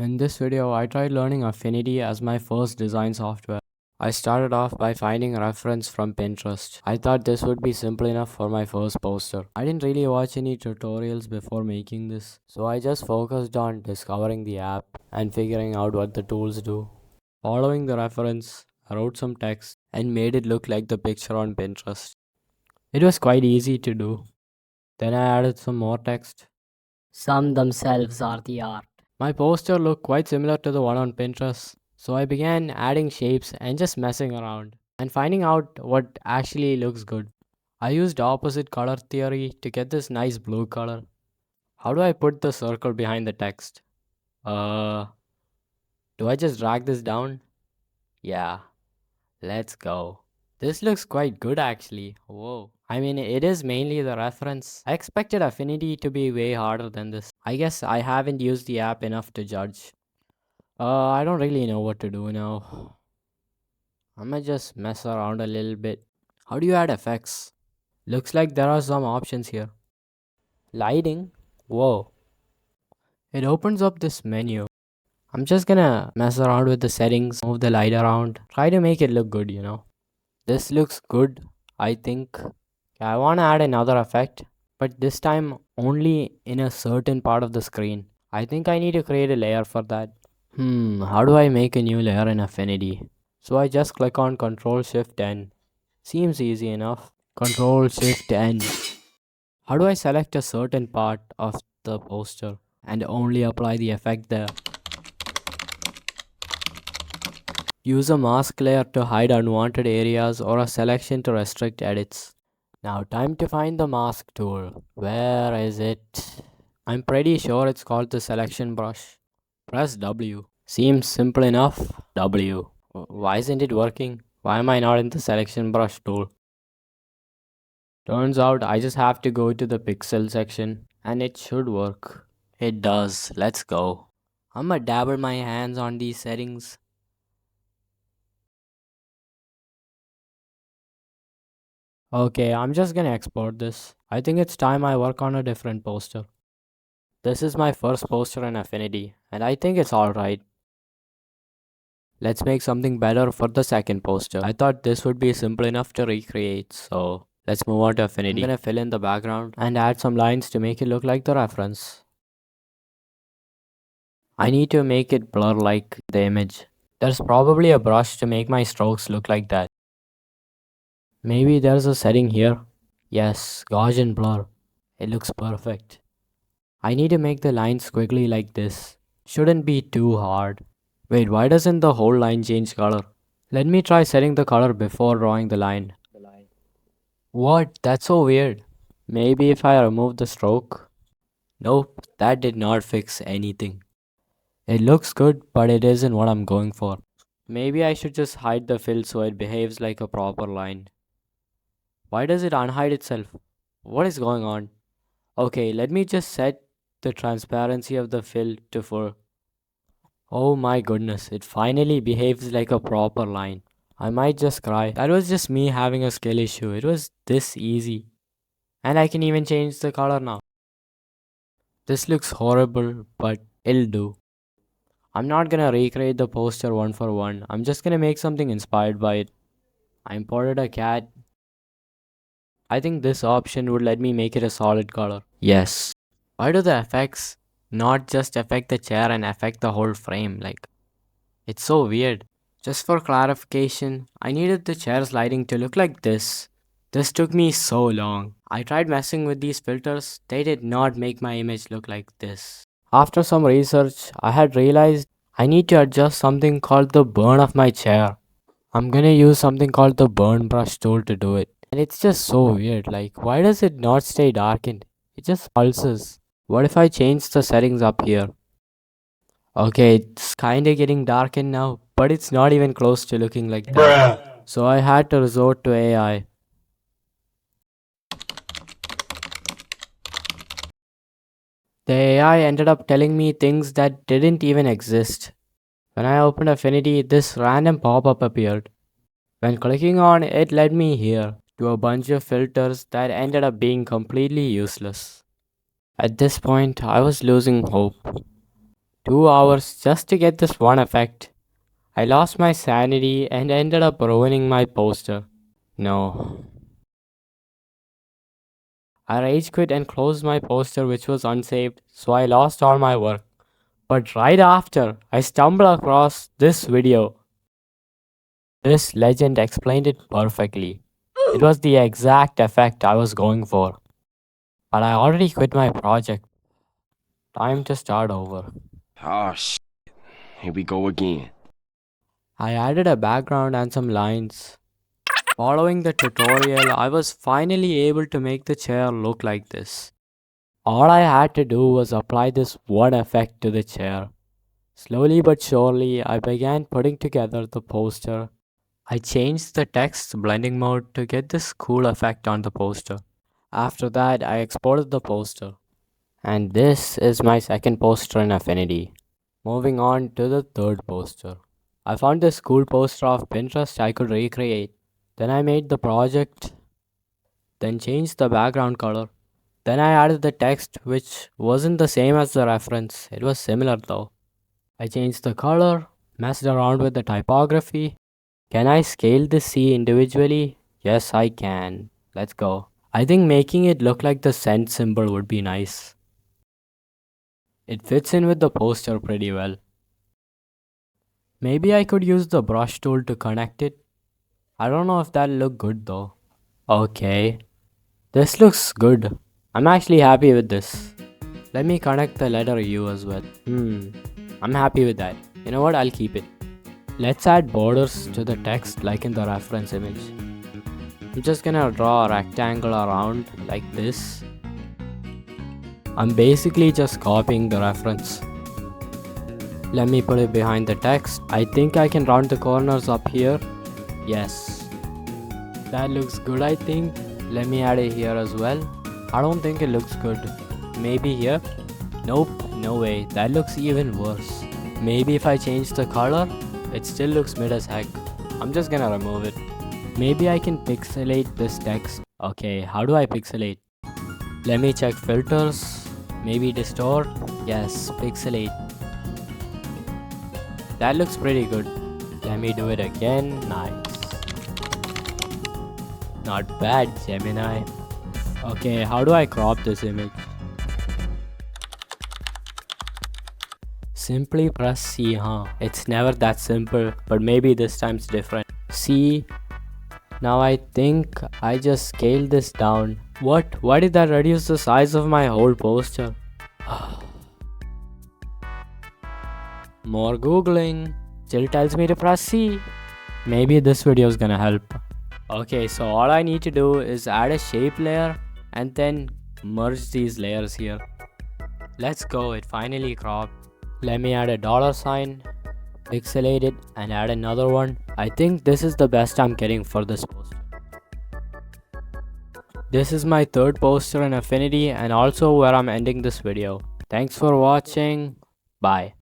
In this video, I tried learning Affinity as my first design software. I started off by finding a reference from Pinterest. I thought this would be simple enough for my first poster. I didn't really watch any tutorials before making this, so I just focused on discovering the app and figuring out what the tools do. Following the reference, I wrote some text and made it look like the picture on Pinterest. It was quite easy to do. Then I added some more text. Some themselves are the art. My poster looked quite similar to the one on Pinterest, so I began adding shapes and just messing around and finding out what actually looks good. I used opposite color theory to get this nice blue color. How do I put the circle behind the text? Uh, do I just drag this down? Yeah, let's go. This looks quite good actually. Whoa. I mean, it is mainly the reference. I expected Affinity to be way harder than this. I guess I haven't used the app enough to judge. I don't really know what to do now. I might just mess around a little bit. How do you add effects? Looks like there are some options here. Lighting? Whoa. It opens up this menu. I'm just gonna mess around with the settings, move the light around, try to make it look good. This looks good, I think. I wanna add another effect, but this time only in a certain part of the screen. I think I need to create a layer for that. How do I make a new layer in Affinity? So I just click on Control Shift N. Seems easy enough. Control Shift N. How do I select a certain part of the poster and only apply the effect there? Use a mask layer to hide unwanted areas or a selection to restrict edits. Now time to find the mask tool. Where is it? I'm pretty sure it's called the selection brush. Press W. Seems simple enough. W. Why isn't it working? Why am I not in the selection brush tool? Turns out I just have to go to the pixel section and it should work. It does. Let's go. I'ma dabble my hands on these settings. Okay, I'm just gonna export this. I think it's time I work on a different poster. This is my first poster in Affinity and I think it's alright. Let's make something better for the second poster. I thought this would be simple enough to recreate, so let's move on to Affinity. I'm gonna fill in the background and add some lines to make it look like the reference. I need to make it blur like the image. There's probably a brush to make my strokes look like that. Maybe there's a setting here. Yes, Gaussian blur. It looks perfect. I need to make the lines squiggly like this. Shouldn't be too hard. Wait, why doesn't the whole line change color? Let me try setting the color before drawing the line. What? That's so weird. Maybe if I remove the stroke? Nope, that did not fix anything. It looks good, but it isn't what I'm going for. Maybe I should just hide the fill so it behaves like a proper line. Why does it unhide itself? What is going on? Okay, let me just set the transparency of the fill to full. Oh my goodness, it finally behaves like a proper line. I might just cry. That was just me having a skill issue. It was this easy. And I can even change the color now. This looks horrible, but it'll do. I'm not gonna recreate the poster one for one. I'm just gonna make something inspired by it. I imported a cat. I think this option would let me make it a solid color. Yes. Why do the effects not just affect the chair and affect the whole frame? Like, it's so weird. Just for clarification, I needed the chair's lighting to look like this. This took me so long. I tried messing with these filters, they did not make my image look like this. After some research, I had realized I need to adjust something called the burn of my chair. I'm gonna use something called the burn brush tool to do it. And it's just so weird, like why does it not stay darkened? It just pulses. What if I change the settings up here? Okay, it's kinda getting darkened now, but it's not even close to looking like that. So I had to resort to AI. The AI ended up telling me things that didn't even exist. When I opened Affinity, this random pop-up appeared. When clicking on it, it led me here to a bunch of filters that ended up being completely useless. At this point, I was losing hope. 2 hours just to get this one effect. I lost my sanity and ended up ruining my poster. No. I rage quit and closed my poster which was unsaved, so I lost all my work. But right after, I stumbled across this video. This legend explained it perfectly. It was the exact effect I was going for. But I already quit my project. Time to start over. Oh, shit. Here we go again. I added a background and some lines. Following the tutorial, I was finally able to make the chair look like this. All I had to do was apply this one effect to the chair. Slowly but surely, I began putting together the poster. I changed the text blending mode to get this cool effect on the poster. After that, I exported the poster. And this is my second poster in Affinity. Moving on to the third poster. I found this cool poster off Pinterest I could recreate. Then I made the project, then changed the background color. Then I added the text, which wasn't the same as the reference. It was similar though. I changed the color, messed around with the typography. Can I scale this C individually? Yes, I can. Let's go. I think making it look like the send symbol would be nice. It fits in with the poster pretty well. Maybe I could use the brush tool to connect it. I don't know if that'll look good though. Okay, this looks good. I'm actually happy with this. Let me connect the letter U as well. I'm happy with that. You know what? I'll keep it. Let's add borders to the text like in the reference image. I'm just gonna draw a rectangle around like this. I'm basically just copying the reference. Let me put it behind the text. I think I can round the corners up here. Yes. That looks good, I think. Let me add it here as well. I don't think it looks good. Maybe here? Nope, no way. That looks even worse. Maybe if I change the color, it still looks mid as heck. I'm just gonna remove it. Maybe I can pixelate this text. Okay, how do I pixelate? Let me check filters. Maybe distort. Yes, pixelate. That looks pretty good. Let me do it again. Nice. Not bad, Gemini. Okay, how do I crop this image? Simply press C, huh? It's never that simple, but maybe this time's different. C. Now I think I just scaled this down. What? Why did that reduce the size of my whole poster? More googling. Still tells me to press C. Maybe this video is gonna help. Okay, so all I need to do is add a shape layer and then merge these layers here. Let's go, it finally cropped. Let me add a dollar sign, pixelate it and add another one. I think this is the best I'm getting for this poster. This is my third poster in Affinity and also where I'm ending this video. Thanks for watching. Bye.